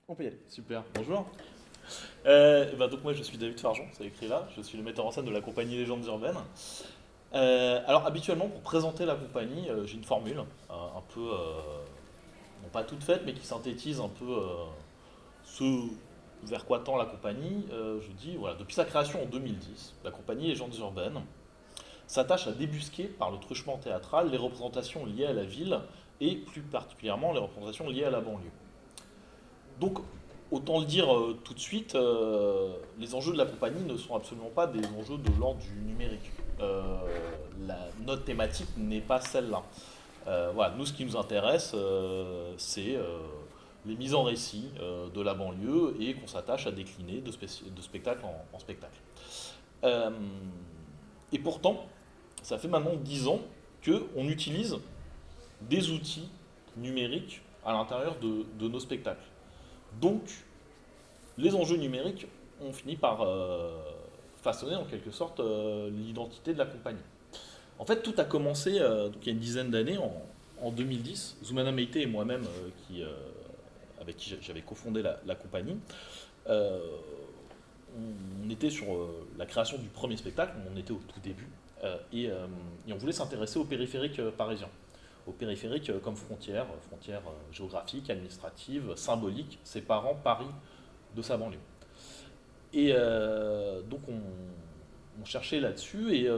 On peut y aller. Super, bonjour. Donc moi je suis David Farjon, c'est écrit là, je suis le metteur en scène de la compagnie Légendes Urbaines. Alors habituellement pour présenter la compagnie, j'ai une formule un peu, non pas toute faite, mais qui synthétise un peu ce vers quoi tend la compagnie. Je dis, voilà, depuis sa création en 2010, la compagnie Légendes Urbaines s'attache à débusquer par le truchement théâtral les représentations liées à la ville et plus particulièrement les représentations liées à la banlieue. Donc, autant le dire tout de suite, les enjeux de la compagnie ne sont absolument pas des enjeux de l'ordre du numérique. Notre thématique n'est pas celle-là. Voilà, nous, ce qui nous intéresse, c'est les mises en récit de la banlieue et qu'on s'attache à décliner de spectacle en spectacle. Euh, et pourtant, ça fait maintenant 10 ans qu'on utilise des outils numériques à l'intérieur de nos spectacles. Donc, les enjeux numériques ont fini par façonner en quelque sorte l'identité de la compagnie. En fait, tout a commencé donc, il y a une dizaine d'années, en 2010. Zoumana Meïté et moi-même, avec qui j'avais cofondé la compagnie, euh, on était sur la création du premier spectacle, on était au tout début, et on voulait s'intéresser aux périphériques parisiens. Aux périphériques comme frontières géographiques, administratives, symboliques, séparant Paris de sa banlieue. Et donc on cherchait là-dessus, et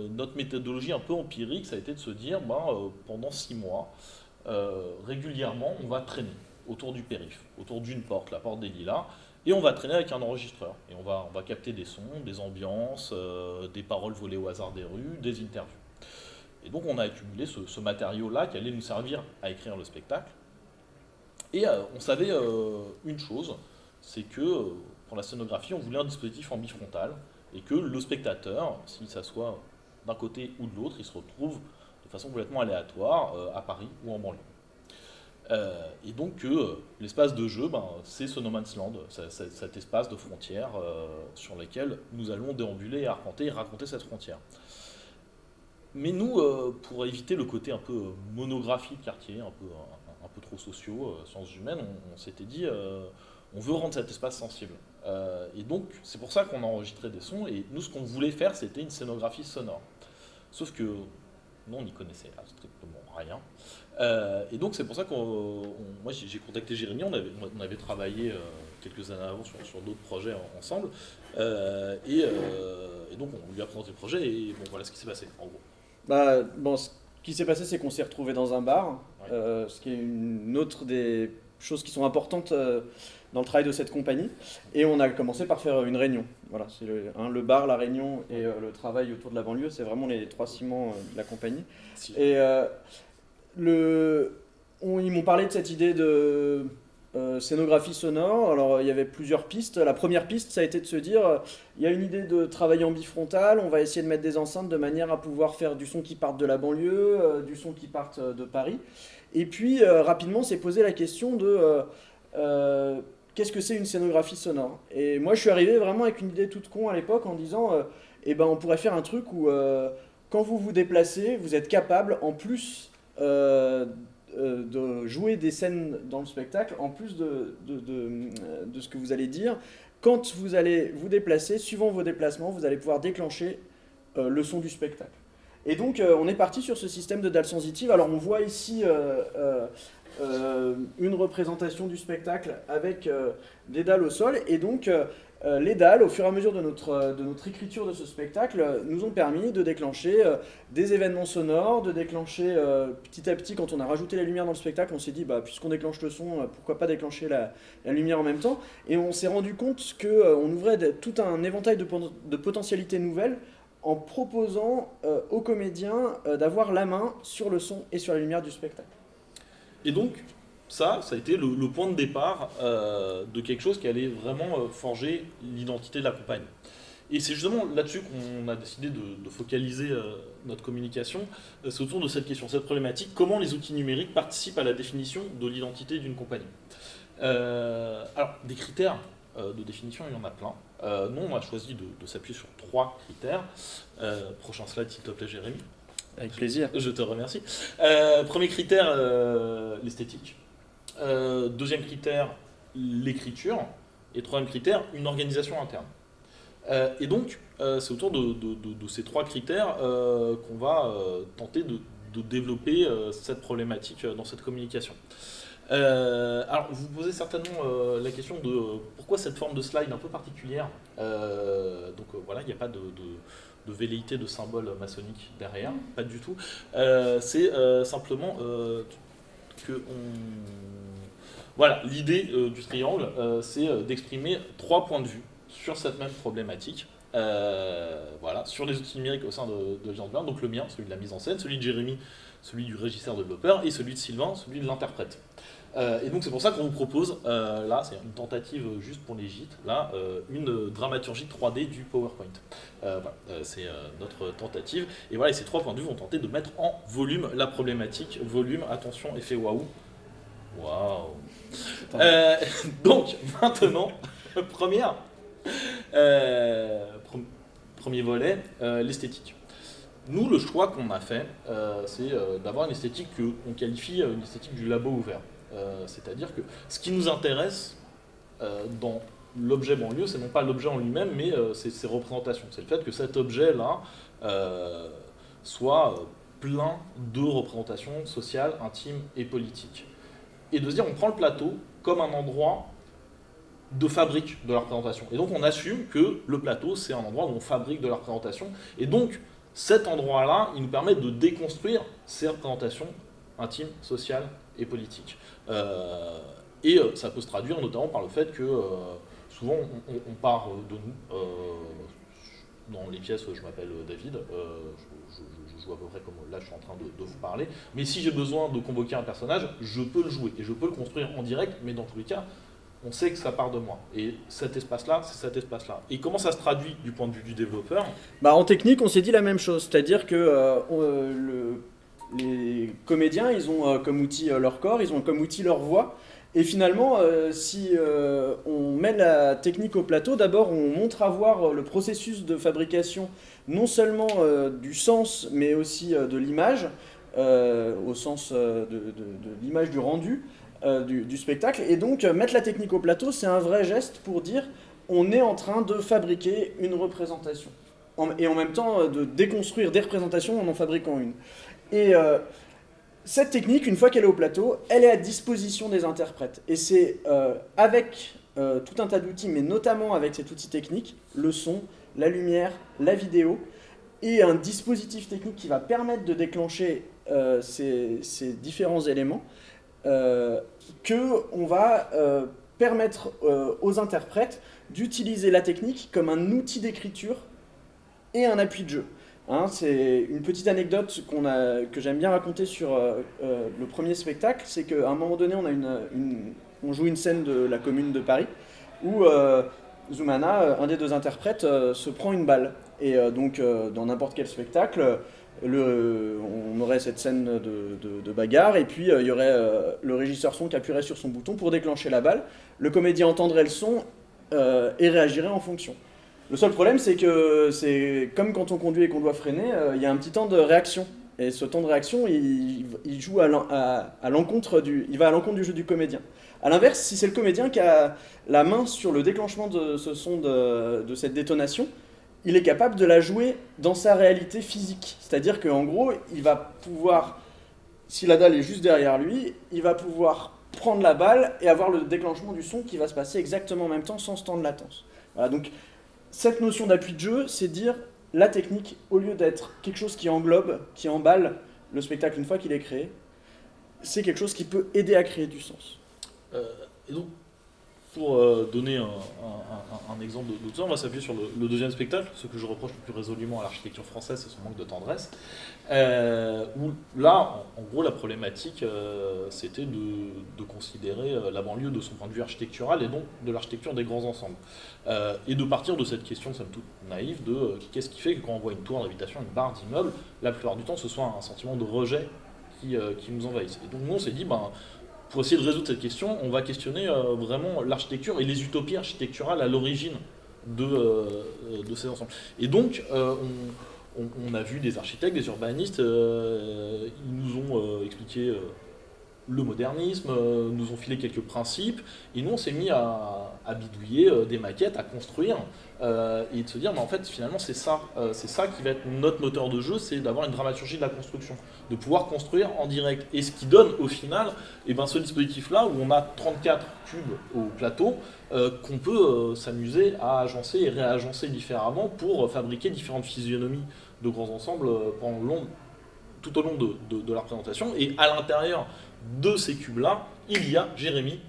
notre méthodologie un peu empirique, ça a été de se dire, pendant 6 mois, régulièrement, on va traîner autour du périph', autour d'une porte, la porte des Lilas, et on va traîner avec un enregistreur. Et on va capter des sons, des ambiances, des paroles volées au hasard des rues, des interviews. Et donc on a accumulé ce matériau-là qui allait nous servir à écrire le spectacle. Et on savait une chose, c'est que pour la scénographie, on voulait un dispositif en bifrontal, et que le spectateur, s'il s'assoit d'un côté ou de l'autre, il se retrouve de façon complètement aléatoire à Paris ou en banlieue. Et donc l'espace de jeu, c'est ce no man's land, cet espace de frontière sur lequel nous allons déambuler et arpenter et raconter cette frontière. Mais nous, pour éviter le côté un peu monographie de quartier, un peu trop sociaux, sciences humaines, on s'était dit, on veut rendre cet espace sensible. Et donc, c'est pour ça qu'on a enregistré des sons, et nous, ce qu'on voulait faire, c'était une scénographie sonore. Sauf que nous, on n'y connaissait strictement rien. Et donc, c'est pour ça moi, j'ai contacté Jérémy, on avait travaillé quelques années avant sur d'autres projets ensemble, et donc on lui a présenté le projet, et bon, voilà ce qui s'est passé, en gros. Ce qui s'est passé, c'est qu'on s'est retrouvé dans un bar, Ouais. ce qui est une autre des choses qui sont importantes dans le travail de cette compagnie. Et on a commencé par faire une réunion. Voilà, c'est le bar, la réunion et le travail autour de la banlieue, c'est vraiment les trois ciments de la compagnie. Si. Et ils m'ont parlé de cette idée de scénographie sonore. Alors il y avait plusieurs pistes. La première piste, ça a été de se dire, il y a une idée de travailler en bifrontal, on va essayer de mettre des enceintes de manière à pouvoir faire du son qui parte de la banlieue, du son qui parte de Paris. Et puis rapidement, s'est posé la question de qu'est-ce que c'est une scénographie sonore. Et moi, je suis arrivé vraiment avec une idée toute con à l'époque en disant, on pourrait faire un truc où quand vous vous déplacez, vous êtes capable, en plus de jouer des scènes dans le spectacle, en plus de ce que vous allez dire, quand vous allez vous déplacer, suivant vos déplacements, vous allez pouvoir déclencher le son du spectacle. Et donc on est parti sur ce système de dalles sensitives. Alors on voit ici une représentation du spectacle avec des dalles au sol, et donc les dalles, au fur et à mesure de notre écriture de ce spectacle, nous ont permis de déclencher des événements sonores, de déclencher petit à petit, quand on a rajouté la lumière dans le spectacle, on s'est dit, puisqu'on déclenche le son, pourquoi pas déclencher la lumière en même temps. Et on s'est rendu compte qu'on ouvrait tout un éventail de potentialités nouvelles en proposant aux comédiens d'avoir la main sur le son et sur la lumière du spectacle. Et donc, ça a été le point de départ de quelque chose qui allait vraiment forger l'identité de la compagnie. Et c'est justement là-dessus qu'on a décidé de focaliser notre communication. C'est autour de cette question, cette problématique, comment les outils numériques participent à la définition de l'identité d'une compagnie. Alors, des critères de définition, il y en a plein. Nous, on a choisi de s'appuyer sur 3 critères. Prochain slide, s'il te plaît, Jérémy. Avec plaisir. Je te remercie. Premier critère, l'esthétique. Deuxième critère, l'écriture. Et troisième critère, une organisation interne. Et donc, c'est autour de ces trois critères qu'on va tenter de développer cette problématique dans cette communication. Alors, vous posez certainement la question de pourquoi cette forme de slide un peu particulière. Voilà, il n'y a pas de velléité de symbole maçonnique derrière, pas du tout. C'est simplement que voilà, l'idée du triangle, c'est d'exprimer trois points de vue sur cette même problématique. Voilà, sur les outils numériques au sein de Jean Blanc, donc le mien, celui de la mise en scène, celui de Jérémy, celui du régisseur développeur, et celui de Sylvain, celui de l'interprète. Et donc c'est pour ça qu'on vous propose, là c'est une tentative juste pour les gîtes, là, une dramaturgie 3D du PowerPoint. Voilà, c'est notre tentative. Et voilà, et ces trois points de vue vont tenter de mettre en volume la problématique. Volume, attention, effet waouh. Waouh. Donc maintenant, premier volet, l'esthétique. Nous, le choix qu'on a fait, c'est d'avoir une esthétique qu'on qualifie une esthétique du labo ouvert. C'est-à-dire que ce qui nous intéresse dans l'objet banlieue, c'est non pas l'objet en lui-même, mais c'est ses représentations. C'est le fait que cet objet-là soit plein de représentations sociales, intimes et politiques. Et de se dire, on prend le plateau comme un endroit de fabrique de la représentation. Et donc on assume que le plateau, c'est un endroit où on fabrique de la représentation. Et donc cet endroit-là, il nous permet de déconstruire ces représentations intimes, sociales et politiques. Ça peut se traduire notamment par le fait que souvent on part de nous. Dans les pièces, je m'appelle David, je joue à peu près comme là je suis en train de vous parler, mais si j'ai besoin de convoquer un personnage, je peux le jouer et je peux le construire en direct, mais dans tous les cas, on sait que ça part de moi. Et cet espace-là, c'est cet espace-là. Et comment ça se traduit du point de vue du développeur ? En technique, on s'est dit la même chose, c'est-à-dire que les comédiens, ils ont comme outil leur corps, ils ont comme outil leur voix. Et finalement, si on met la technique au plateau, d'abord on montre à voir le processus de fabrication, non seulement du sens, mais aussi de l'image, au sens de l'image du rendu du spectacle. Et donc mettre la technique au plateau, c'est un vrai geste pour dire on est en train de fabriquer une représentation. Et en même temps de déconstruire des représentations en fabriquant une. Et cette technique, une fois qu'elle est au plateau, elle est à disposition des interprètes. Et c'est avec tout un tas d'outils, mais notamment avec cet outil technique, le son, la lumière, la vidéo, et un dispositif technique qui va permettre de déclencher ces différents éléments, qu'on va permettre aux interprètes d'utiliser la technique comme un outil d'écriture et un appui de jeu. C'est une petite anecdote que j'aime bien raconter sur le premier spectacle, c'est qu'à un moment donné, on joue une scène de la Commune de Paris où Zoumana, un des deux interprètes, se prend une balle. Et donc, dans n'importe quel spectacle, on aurait cette scène de bagarre, et puis il y aurait le régisseur son qui appuierait sur son bouton pour déclencher la balle. Le comédien entendrait le son et réagirait en fonction. Le seul problème, c'est que c'est comme quand on conduit et qu'on doit freiner, il y a un petit temps de réaction. Et ce temps de réaction, il joue il va à l'encontre du jeu du comédien. A l'inverse, si c'est le comédien qui a la main sur le déclenchement de ce son, de cette détonation, il est capable de la jouer dans sa réalité physique. C'est-à-dire qu'en gros, il va pouvoir, si la dalle est juste derrière lui, il va pouvoir prendre la balle et avoir le déclenchement du son qui va se passer exactement en même temps, sans ce temps de latence. Voilà, donc cette notion d'appui de jeu, c'est dire la technique, au lieu d'être quelque chose qui englobe, qui emballe le spectacle une fois qu'il est créé, c'est quelque chose qui peut aider à créer du sens. Et donc, pour donner un exemple de tout ça, on va s'appuyer sur le deuxième spectacle, ce que je reproche le plus résolument à l'architecture française, c'est son manque de tendresse. Où là, en gros, la problématique, c'était de considérer la banlieue de son point de vue architectural et donc de l'architecture des grands ensembles. Et de partir de cette question, somme toute naïve, de qu'est-ce qui fait que quand on voit une tour d'habitation, une barre d'immeuble, la plupart du temps, ce soit un sentiment de rejet qui nous envahisse. Et donc nous, on s'est dit, pour essayer de résoudre cette question, on va questionner vraiment l'architecture et les utopies architecturales à l'origine de ces ensembles. Et donc, on a vu des architectes, des urbanistes, ils nous ont expliqué le modernisme, nous ont filé quelques principes, et nous on s'est mis à bidouiller des maquettes, à construire, et de se dire, mais en fait finalement c'est ça qui va être notre moteur de jeu, c'est d'avoir une dramaturgie de la construction, de pouvoir construire en direct. Et ce qui donne au final, eh ben, ce dispositif-là, où on a 34 cubes au plateau, qu'on peut s'amuser à agencer et réagencer différemment pour fabriquer différentes physionomies de grands ensembles tout au long de la représentation. Et à l'intérieur de ces cubes-là, il y a Jérémy.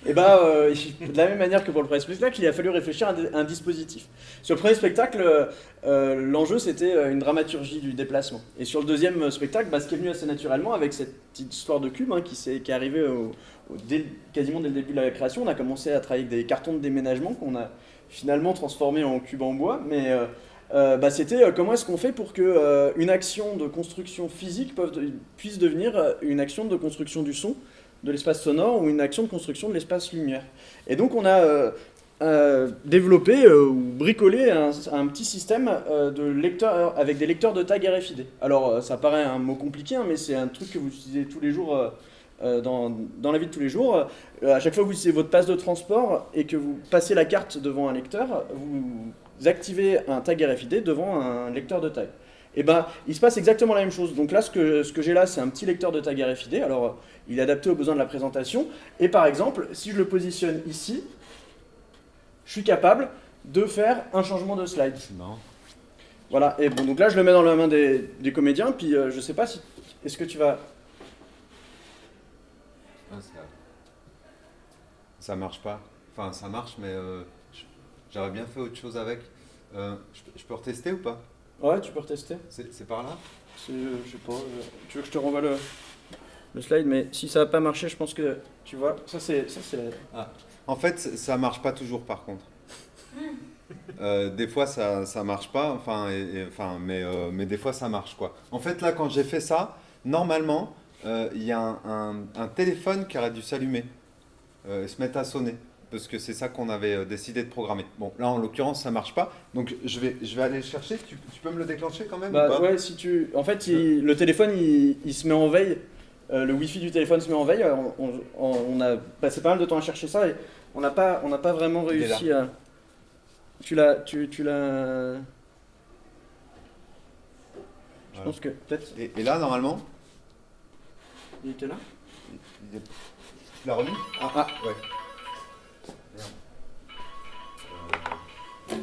Et bah, de la même manière que pour le premier spectacle, il a fallu réfléchir à un dispositif. Sur le premier spectacle, l'enjeu c'était une dramaturgie du déplacement. Et sur le deuxième spectacle, ce qui est venu assez naturellement avec cette petite histoire de cube qui est arrivée quasiment dès le début de la création, on a commencé à travailler avec des cartons de déménagement qu'on a finalement transformés en cubes en bois. Mais c'était comment est-ce qu'on fait pour que une action de construction physique puisse devenir une action de construction du son, de l'espace sonore, ou une action de construction de l'espace lumière. Et donc on a développé ou bricolé un petit système de lecteurs avec des lecteurs de tags RFID. Alors ça paraît un mot compliqué, mais c'est un truc que vous utilisez tous les jours dans la vie de tous les jours. À chaque fois que vous utilisez votre passe de transport et que vous passez la carte devant un lecteur, vous activez un tag RFID devant un lecteur de tag. Et il se passe exactement la même chose. Donc là, ce que j'ai là, c'est un petit lecteur de tag RFID. Alors, il est adapté aux besoins de la présentation. Et par exemple, si je le positionne ici, je suis capable de faire un changement de slide. C'est marrant. Voilà. Et bon, donc là, je le mets dans la main des comédiens. Puis, je sais pas si... Est-ce que tu vas... Ça marche pas. Enfin, ça marche, mais j'aurais bien fait autre chose avec. Je peux retester ou pas? Ouais, tu peux retester. C'est par là? Je sais pas. Tu veux que je te renvoie le slide, mais si ça n'a pas marché, je pense que tu vois. Ça c'est. Ah. En fait, ça marche pas toujours, par contre. Des fois, ça marche pas. Mais des fois, ça marche, quoi. En fait, là, quand j'ai fait ça, normalement, il y a un téléphone qui aurait dû s'allumer et se mettre à sonner. Parce que c'est ça qu'on avait décidé de programmer. Bon, là, en l'occurrence, ça marche pas. Donc, je vais aller le chercher. Tu peux me le déclencher quand même ou pas? Ouais, si tu... En fait, le téléphone, il se met en veille. Le Wi-Fi du téléphone se met en veille. On a passé pas mal de temps à chercher ça et on n'a pas vraiment réussi à... Tu l'as... Je pense que peut-être... Et là, normalement... Il était là? Tu l'as remis? Ah. Ouais. Du coup,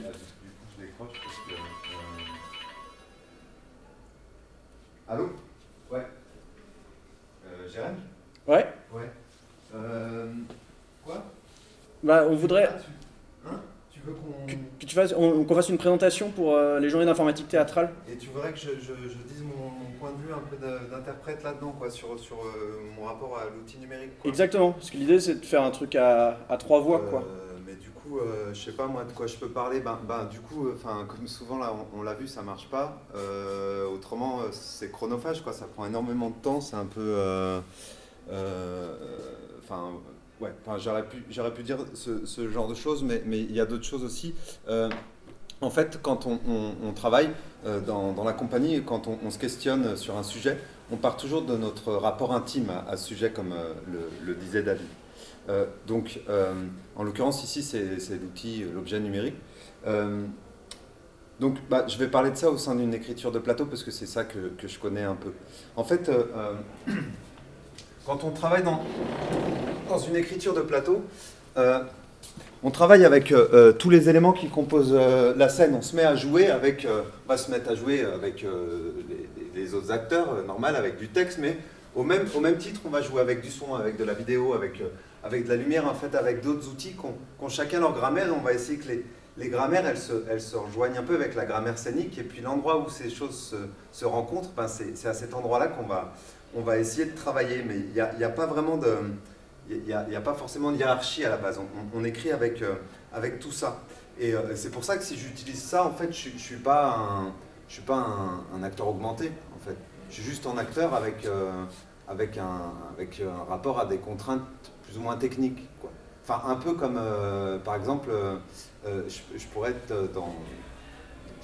je décroche parce que... Allô? Ouais. Jérémy? Ouais. Ouais. Quoi? On voudrait Tu veux qu'on fasse une présentation pour les journées d'informatique théâtrale. Et tu voudrais que je dise mon point de vue un peu d'interprète là-dedans, quoi, sur mon rapport à l'outil numérique, quoi. Exactement, parce que l'idée c'est de faire un truc à 3 voix, quoi. Mais du coup, je sais pas moi de quoi je peux parler. Du coup, comme souvent là, on l'a vu, ça marche pas. Autrement, c'est chronophage, quoi. Ça prend énormément de temps. C'est un peu, ouais. J'aurais pu dire ce genre de choses, mais il y a d'autres choses aussi. En fait, quand on travaille dans la compagnie, quand on se questionne sur un sujet, on part toujours de notre rapport intime à ce sujet, comme le disait David. Donc, en l'occurrence, ici, c'est l'objet numérique. Donc, je vais parler de ça au sein d'une écriture de plateau, parce que c'est ça que je connais un peu. En fait, quand on travaille dans une écriture de plateau, on travaille avec tous les éléments qui composent la scène. On se met à jouer avec, on va se mettre à jouer avec les autres acteurs, normal, avec du texte, mais au même titre, on va jouer avec du son, avec de la vidéo, avec de la lumière, en fait, avec d'autres outils qui ont chacun leur grammaire. On va essayer que les grammaires, elles se rejoignent un peu avec la grammaire scénique, et puis l'endroit où ces choses se rencontrent, c'est à cet endroit-là qu'on va essayer de travailler. Mais il n'y a pas vraiment de... Il n'y a pas forcément de hiérarchie à la base. On écrit avec tout ça. Et c'est pour ça que si j'utilise ça, en fait, je ne suis pas un acteur augmenté, en fait. Je suis juste un acteur avec un rapport à des contraintes plus ou moins techniques, quoi. Enfin, un peu comme, par exemple, je pourrais être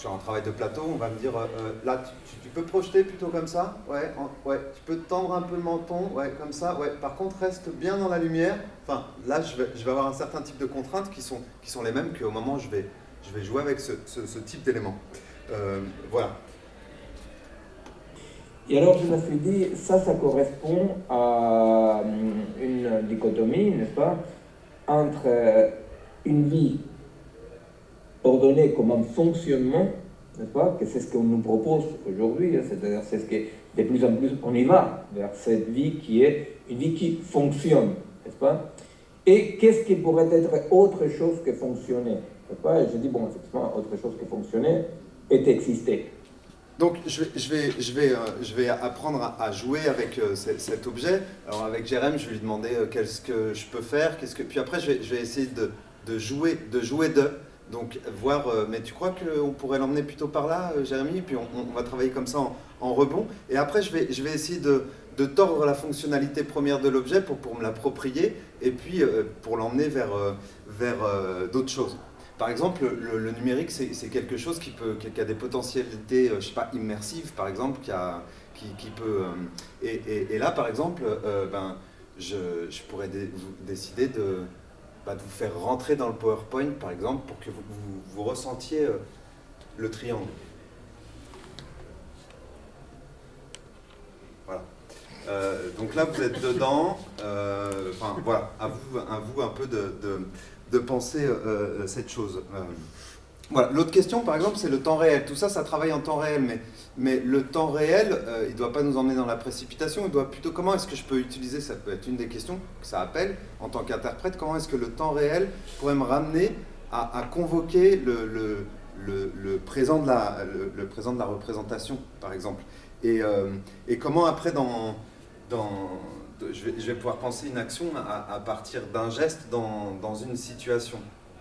sur un travail de plateau, on va me dire, là, tu peux projeter plutôt comme ça, ouais, ouais, tu peux tendre un peu le menton, ouais, comme ça, ouais, par contre, reste bien dans la lumière. Enfin, là, je vais avoir un certain type de contraintes qui sont les mêmes qu'au moment où je vais jouer avec ce type d'éléments. Voilà. Et alors je me suis dit, ça correspond à une dichotomie, n'est-ce pas, entre une vie ordonnée comme un fonctionnement, n'est-ce pas, que c'est ce qu'on nous propose aujourd'hui, hein, c'est-à-dire c'est ce que de plus en plus on y va vers cette vie qui est une vie qui fonctionne, n'est-ce pas, et qu'est-ce qui pourrait être autre chose que fonctionner, n'est-ce pas, et je dis, bon, effectivement, autre chose que fonctionner est exister. Donc je vais apprendre à jouer avec cet objet. Alors avec Jérém, je vais lui demander qu'est-ce que je peux faire, puis après je vais essayer de jouer donc voir, mais tu crois qu'on pourrait l'emmener plutôt par là, Jérémy, puis on va travailler comme ça en rebond, et après je vais essayer de tordre la fonctionnalité première de l'objet pour me l'approprier, et puis pour l'emmener vers d'autres choses. Par exemple, le numérique, c'est quelque chose qui a des potentialités, je sais pas, immersives, par exemple, qui peut... Et là, par exemple, je pourrais décider de vous faire rentrer dans le PowerPoint, par exemple, pour que vous ressentiez le triangle. Voilà. Donc là, vous êtes dedans. Voilà, à vous un peu de penser cette chose. Voilà. L'autre question, par exemple, c'est le temps réel. Tout ça, ça travaille en temps réel, mais le temps réel, il ne doit pas nous emmener dans la précipitation, il doit plutôt, comment est-ce que je peux utiliser, ça peut être une des questions que ça appelle, en tant qu'interprète, comment est-ce que le temps réel pourrait me ramener à convoquer le présent de la représentation, par exemple. Et comment après, je vais pouvoir penser une action à partir d'un geste dans une situation,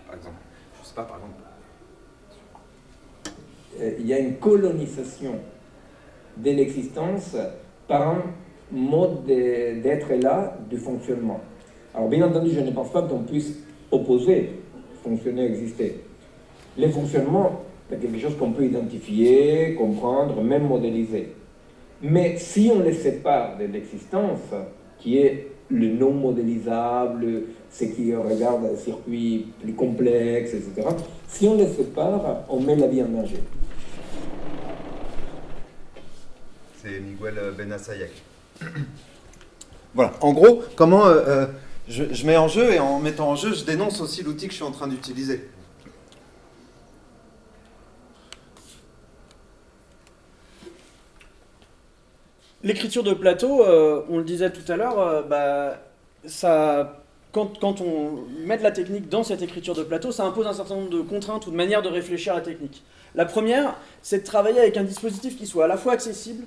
par exemple. Je ne sais pas, par exemple. Il y a une colonisation de l'existence par un mode d'être là du fonctionnement. Alors bien entendu, je ne pense pas qu'on puisse opposer fonctionner et exister. Le fonctionnement, c'est quelque chose qu'on peut identifier, comprendre, même modéliser. Mais si on les sépare de l'existence, qui est le non modélisable, ce qui regarde un circuit plus complexe, etc., si on les sépare, on met la vie en danger. C'est Miguel Benassayek. Voilà. En gros, comment je mets en jeu, et en mettant en jeu, je dénonce aussi l'outil que je suis en train d'utiliser. L'écriture de plateau, on le disait tout à l'heure, quand on met de la technique dans cette écriture de plateau, ça impose un certain nombre de contraintes ou de manières de réfléchir à la technique. La première, c'est de travailler avec un dispositif qui soit à la fois accessible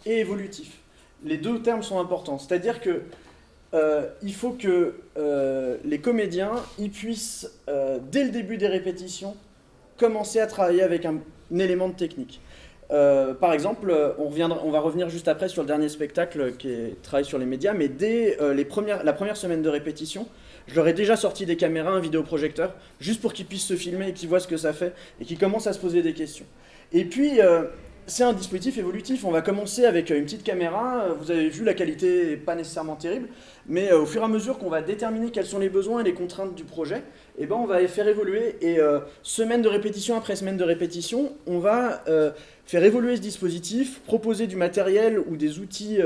et évolutif. Les deux termes sont importants, c'est-à-dire que il faut que les comédiens ils puissent, dès le début des répétitions, commencer à travailler avec un élément de technique. Par exemple, on va revenir juste après sur le dernier spectacle qui travaille sur les médias, mais dès la première semaine de répétition, je leur ai déjà sorti des caméras, un vidéoprojecteur, juste pour qu'ils puissent se filmer et qu'ils voient ce que ça fait, et qu'ils commencent à se poser des questions. Et puis, c'est un dispositif évolutif, on va commencer avec une petite caméra, vous avez vu, la qualité n'est pas nécessairement terrible, mais au fur et à mesure qu'on va déterminer quels sont les besoins et les contraintes du projet, eh ben, on va les faire évoluer, et semaine de répétition après semaine de répétition, on va faire évoluer ce dispositif, proposer du matériel ou des outils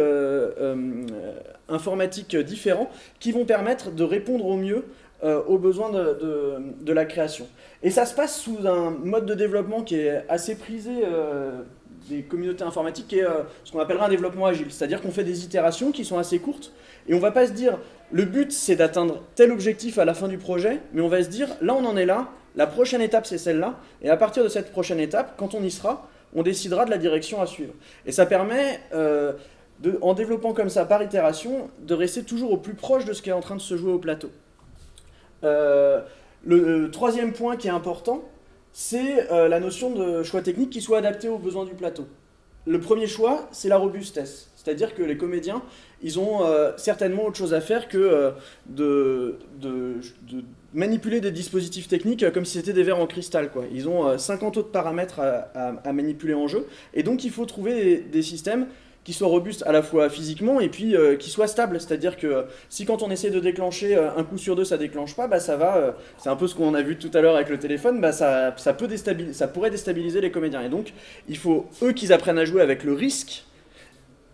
informatiques différents qui vont permettre de répondre au mieux aux besoins de la création. Et ça se passe sous un mode de développement qui est assez prisé des communautés informatiques, qui est ce qu'on appellera un développement agile. C'est-à-dire qu'on fait des itérations qui sont assez courtes, et on ne va pas se dire, le but c'est d'atteindre tel objectif à la fin du projet, mais on va se dire, là on en est là, la prochaine étape c'est celle-là, et à partir de cette prochaine étape, quand on y sera, on décidera de la direction à suivre. Et ça permet, en développant comme ça par itération, de rester toujours au plus proche de ce qui est en train de se jouer au plateau. Le troisième point qui est important, c'est la notion de choix technique qui soit adapté aux besoins du plateau. Le premier choix, c'est la robustesse. C'est-à-dire que les comédiens, ils ont certainement autre chose à faire que de manipuler des dispositifs techniques comme si c'était des verres en cristal, quoi. Ils ont 50 autres paramètres à manipuler en jeu, et donc il faut trouver des systèmes qui soient robustes à la fois physiquement et puis qui soient stables. C'est-à-dire que si quand on essaie de déclencher un coup sur deux ça déclenche pas, bah ça va, c'est un peu ce qu'on a vu tout à l'heure avec le téléphone, bah ça pourrait déstabiliser les comédiens. Et donc il faut eux qu'ils apprennent à jouer avec le risque,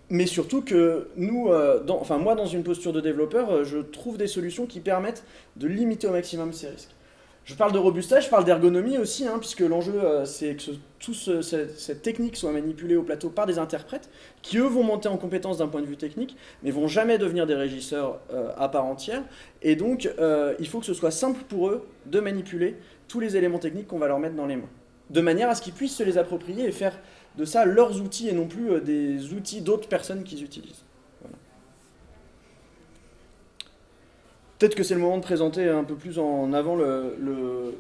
mais surtout que nous, moi dans une posture de développeur, je trouve des solutions qui permettent de limiter au maximum ces risques. Je parle de robustesse, je parle d'ergonomie aussi, puisque l'enjeu c'est que cette technique soit manipulée au plateau par des interprètes qui eux vont monter en compétence d'un point de vue technique, mais vont jamais devenir des régisseurs à part entière. Et donc il faut que ce soit simple pour eux de manipuler tous les éléments techniques qu'on va leur mettre dans les mains, de manière à ce qu'ils puissent se les approprier et faire de ça leurs outils et non plus des outils d'autres personnes qu'ils utilisent. Voilà. Peut-être que c'est le moment de présenter un peu plus en avant le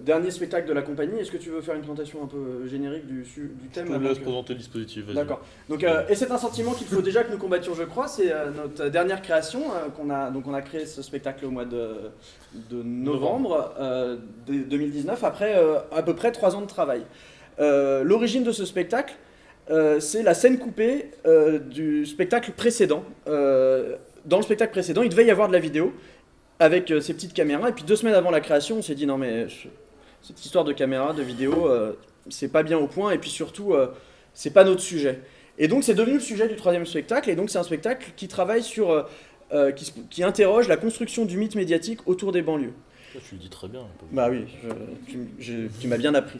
dernier spectacle de la compagnie. Est-ce que tu veux faire une présentation un peu générique du thème? Je te laisse présenter le dispositif, vas-y. D'accord. Donc, et c'est un sentiment qu'il faut déjà que nous combattions, je crois. C'est notre dernière création qu'on a. Donc on a créé ce spectacle au mois de novembre 2019, après à peu près 3 ans de travail. L'origine de ce spectacle, c'est la scène coupée du spectacle précédent. Dans le spectacle précédent, il devait y avoir de la vidéo avec ces petites caméras, et puis 2 semaines avant la création, on s'est dit non mais cette histoire de caméra, de vidéo, c'est pas bien au point, et puis surtout, c'est pas notre sujet. Et donc c'est devenu le sujet du 3e spectacle, et donc c'est un spectacle qui travaille sur, qui interroge la construction du mythe médiatique autour des banlieues. Tu le dis très bien. Bah oui, tu m'as bien appris.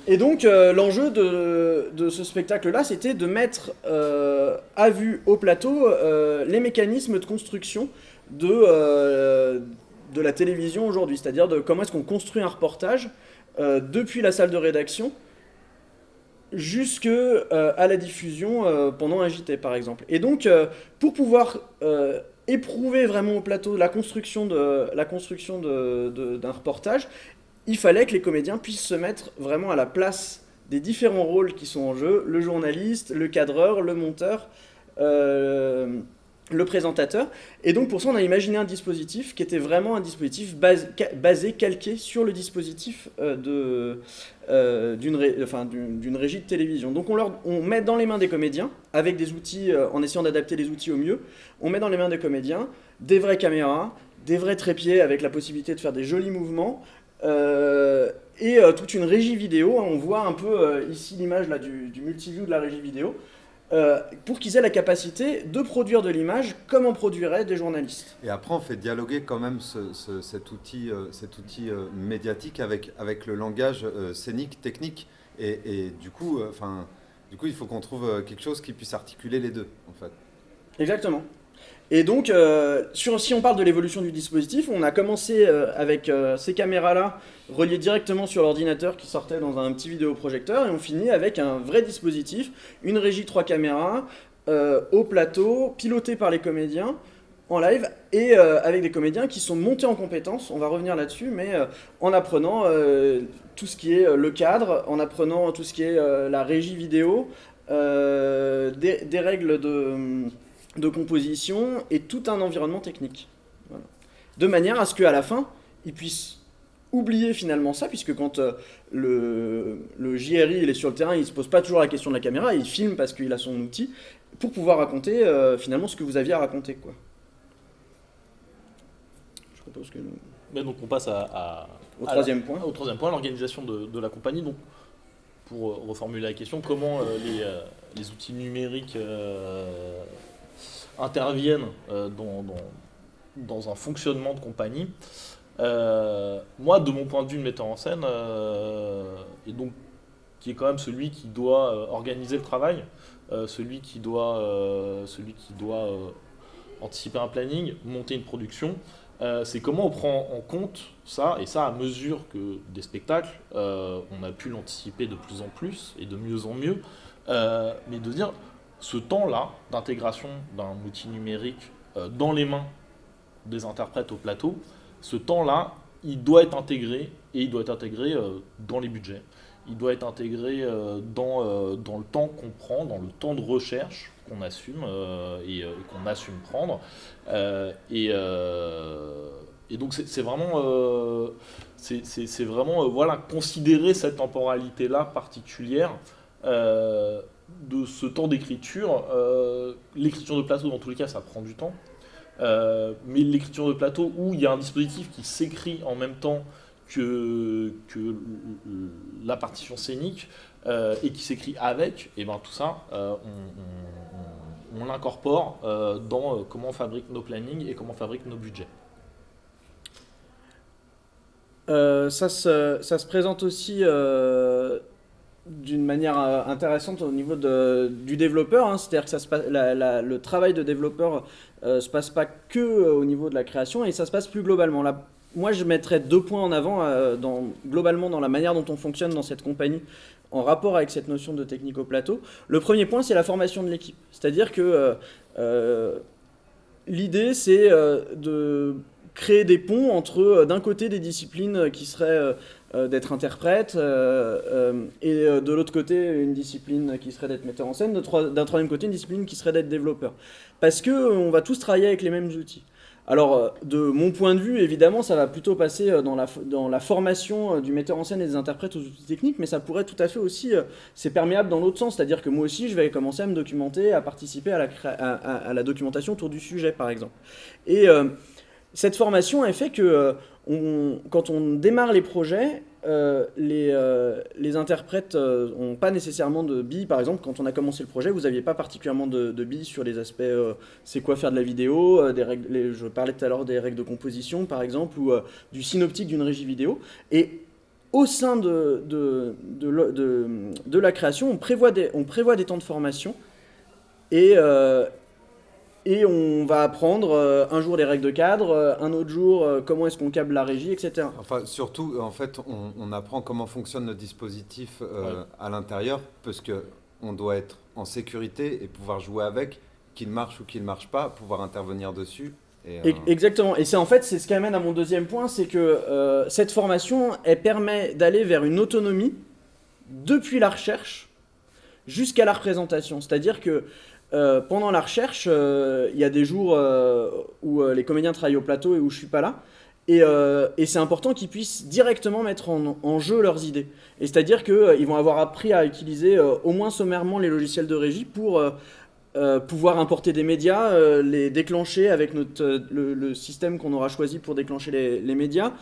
Et donc l'enjeu de ce spectacle-là, c'était de mettre à vue au plateau les mécanismes de construction de la télévision aujourd'hui. C'est-à-dire de comment est-ce qu'on construit un reportage depuis la salle de rédaction jusque à la diffusion pendant un JT par exemple. Et donc pour pouvoir éprouver vraiment au plateau la construction d'un reportage, il fallait que les comédiens puissent se mettre vraiment à la place des différents rôles qui sont en jeu, le journaliste, le cadreur, le monteur, le présentateur. Et donc pour ça on a imaginé un dispositif qui était vraiment un dispositif calqué sur le dispositif d'une régie de télévision. Donc on met dans les mains des comédiens, avec des outils, en essayant d'adapter les outils au mieux, on met dans les mains des comédiens des vraies caméras, des vrais trépieds avec la possibilité de faire des jolis mouvements, et toute une régie vidéo. On voit un peu ici l'image là, du multiview de la régie vidéo, pour qu'ils aient la capacité de produire de l'image comme en produiraient des journalistes. Et après, on fait dialoguer quand même cet outil médiatique avec le langage scénique, technique. Et du coup, il faut qu'on trouve quelque chose qui puisse articuler les deux, en fait. Exactement. Et donc, si on parle de l'évolution du dispositif, on a commencé avec ces caméras-là, reliées directement sur l'ordinateur qui sortait dans un petit vidéoprojecteur, et on finit avec un vrai dispositif, une régie 3 caméras, au plateau, pilotée par les comédiens, en live, et avec des comédiens qui sont montés en compétences, on va revenir là-dessus, mais en apprenant tout ce qui est le cadre, en apprenant tout ce qui est la régie vidéo, des règles de composition et tout un environnement technique. Voilà. De manière à ce qu'à la fin, ils puissent oublier finalement ça, puisque quand le JRI il est sur le terrain, il ne se pose pas toujours la question de la caméra, il filme parce qu'il a son outil, pour pouvoir raconter finalement ce que vous aviez à raconter, quoi. Je propose que... Mais donc on passe au troisième point. Au troisième point, l'organisation de la compagnie. Donc, pour reformuler la question, comment les outils numériques interviennent dans un fonctionnement de compagnie. Moi, de mon point de vue de metteur en scène, et donc qui est quand même celui qui doit organiser le travail, celui qui doit anticiper un planning, monter une production, c'est comment on prend en compte ça, et ça à mesure que des spectacles, on a pu l'anticiper de plus en plus et de mieux en mieux, mais de dire ce temps-là d'intégration d'un outil numérique dans les mains des interprètes au plateau, ce temps-là, il doit être intégré, et il doit être intégré dans les budgets. Il doit être intégré dans le temps qu'on prend, dans le temps de recherche qu'on assume et qu'on assume prendre. Et et donc c'est vraiment, c'est vraiment voilà, considérer cette temporalité-là particulière de ce temps d'écriture. L'écriture de plateau, dans tous les cas, ça prend du temps. Mais l'écriture de plateau où il y a un dispositif qui s'écrit en même temps que la partition scénique et qui s'écrit avec, et ben tout ça, on l'incorpore dans comment on fabrique nos plannings et comment on fabrique nos budgets. Ça se présente aussi d'une manière intéressante au niveau du développeur, hein. C'est-à-dire que ça se passe, le travail de développeur se passe pas que au niveau de la création, et ça se passe plus globalement. Là, moi, je mettrais 2 points en avant globalement dans la manière dont on fonctionne dans cette compagnie en rapport avec cette notion de technique au plateau. Le premier point, c'est la formation de l'équipe. C'est-à-dire que l'idée, c'est de créer des ponts entre, d'un côté, des disciplines qui seraient d'être interprète, et de l'autre côté, une discipline qui serait d'être metteur en scène, d'un troisième côté, une discipline qui serait d'être développeur. Parce qu'on va tous travailler avec les mêmes outils. Alors, de mon point de vue, évidemment, ça va plutôt passer dans la formation du metteur en scène et des interprètes aux outils techniques, mais ça pourrait tout à fait aussi, c'est perméable dans l'autre sens, c'est-à-dire que moi aussi, je vais commencer à me documenter, à participer à la documentation autour du sujet, par exemple. Et cette formation, elle fait que quand on démarre les projets, les interprètes n'ont pas nécessairement de billes. Par exemple, quand on a commencé le projet, vous n'aviez pas particulièrement de billes sur les aspects c'est quoi faire de la vidéo, des règles, je parlais tout à l'heure des règles de composition, par exemple, ou du synoptique d'une régie vidéo. Et au sein de la création, on prévoit des temps de formation, et on va apprendre un jour les règles de cadre, un autre jour comment est-ce qu'on câble la régie, etc. Enfin, surtout, en fait, on apprend comment fonctionne le dispositif à l'intérieur, parce qu'on doit être en sécurité et pouvoir jouer avec, qu'il marche ou qu'il ne marche pas, pouvoir intervenir dessus. Exactement. Et c'est ce qui amène à mon deuxième point, c'est que cette formation, elle permet d'aller vers une autonomie depuis la recherche jusqu'à la représentation. C'est-à-dire que pendant la recherche, il y a des jours où les comédiens travaillent au plateau et où je suis pas là. Et c'est important qu'ils puissent directement mettre en jeu leurs idées. Et c'est-à-dire qu'ils vont avoir appris à utiliser au moins sommairement les logiciels de régie pour pouvoir importer des médias, les déclencher avec le système qu'on aura choisi pour déclencher les médias,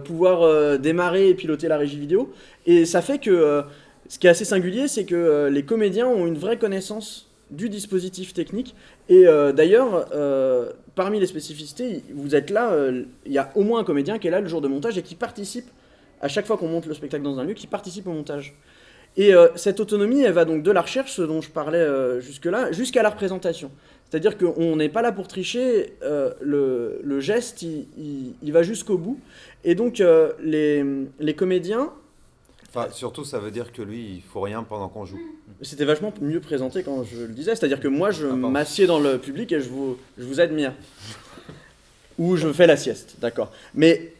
pouvoir démarrer et piloter la régie vidéo. Et ça fait que ce qui est assez singulier, c'est que les comédiens ont une vraie connaissance du dispositif technique. Et d'ailleurs, parmi les spécificités, vous êtes là, il y a au moins un comédien qui est là le jour de montage et qui participe, à chaque fois qu'on monte le spectacle dans un lieu, qui participe au montage. Et cette autonomie, elle va donc de la recherche, ce dont je parlais jusque-là, jusqu'à la représentation. C'est-à-dire qu'on n'est pas là pour tricher, le geste, il va jusqu'au bout. Et donc, les comédiens... Enfin, surtout, ça veut dire que lui, il faut rien pendant qu'on joue. C'était vachement mieux présenté quand je le disais. C'est-à-dire que moi, je m'assieds dans le public et je vous admire. Ou je fais la sieste, d'accord. Mais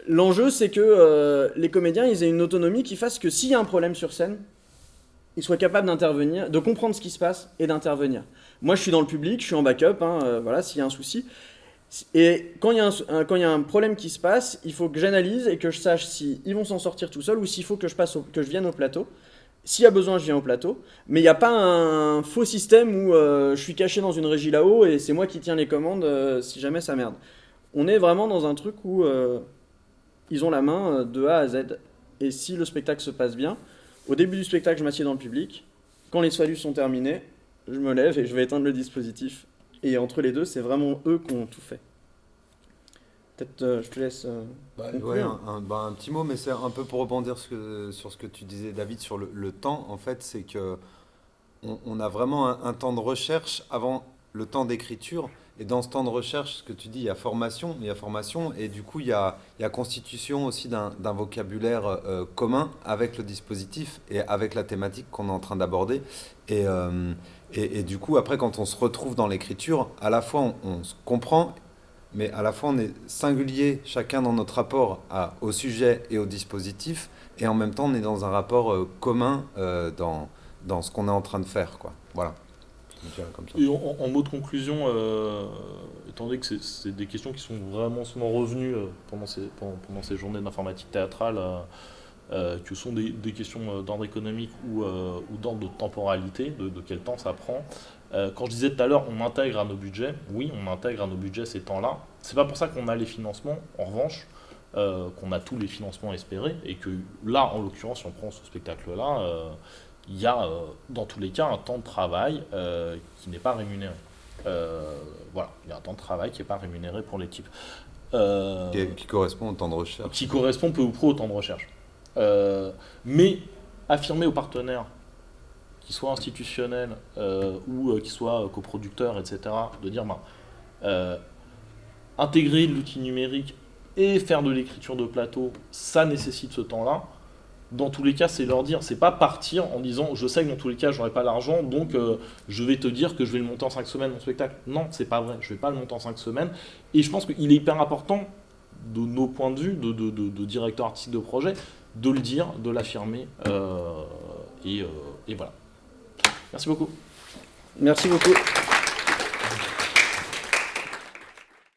l'enjeu, c'est que les comédiens, ils aient une autonomie qui fasse que s'il y a un problème sur scène, ils soient capables d'intervenir, de comprendre ce qui se passe et d'intervenir. Moi, je suis dans le public, je suis en backup, voilà, s'il y a un souci. Et quand il y a un problème qui se passe, il faut que j'analyse et que je sache s'ils vont s'en sortir tout seuls ou s'il faut que je vienne au plateau. S'il y a besoin, je viens au plateau. Mais il n'y a pas un faux système où je suis caché dans une régie là-haut et c'est moi qui tiens les commandes si jamais ça merde. On est vraiment dans un truc où ils ont la main de A à Z. Et si le spectacle se passe bien, au début du spectacle, je m'assieds dans le public. Quand les saluts sont terminés, je me lève et je vais éteindre le dispositif. Et entre les deux, c'est vraiment eux qui ont tout fait. Peut-être je te laisse conclure. Un petit mot, mais c'est un peu pour rebondir sur ce que tu disais, David, sur le temps. En fait, c'est que on a vraiment un temps de recherche avant le temps d'écriture. Et dans ce temps de recherche, ce que tu dis, il y a formation, et du coup, il y a constitution aussi d'un vocabulaire commun avec le dispositif et avec la thématique qu'on est en train d'aborder. Et du coup, après, quand on se retrouve dans l'écriture, à la fois on se comprend, mais à la fois on est singulier, chacun dans notre rapport au sujet et au dispositif, et en même temps on est dans un rapport commun dans ce qu'on est en train de faire, quoi. Voilà. je dirais comme ça. Et en mot de conclusion, étant donné que c'est des questions qui sont vraiment souvent revenues pendant ces journées d'informatique théâtrale, que sont des questions d'ordre économique ou d'ordre de temporalité, de quel temps ça prend. Quand je disais tout à l'heure, on intègre à nos budgets, oui, on intègre à nos budgets ces temps-là. C'est pas pour ça qu'on a les financements, en revanche, qu'on a tous les financements espérés, et que là, en l'occurrence, si on prend ce spectacle-là, il y a dans tous les cas un temps de travail qui n'est pas rémunéré. Voilà, il y a un temps de travail qui n'est pas rémunéré pour l'équipe. Qui correspond au temps de recherche. Qui correspond peu ou prou au temps de recherche. Mais affirmer aux partenaires, qu'ils soient institutionnels ou qu'ils soient coproducteurs, etc., de dire intégrer l'outil numérique et faire de l'écriture de plateau, ça nécessite ce temps-là. Dans tous les cas, c'est leur dire, c'est pas partir en disant je sais que dans tous les cas j'aurai pas l'argent, donc je vais te dire que je vais le monter en 5 semaines mon spectacle. Non, c'est pas vrai, je vais pas le monter en 5 semaines. Et je pense qu'il est hyper important, de nos points de vue, de directeur artistique de projet, de le dire, de l'affirmer. Et voilà. Merci beaucoup. Merci beaucoup.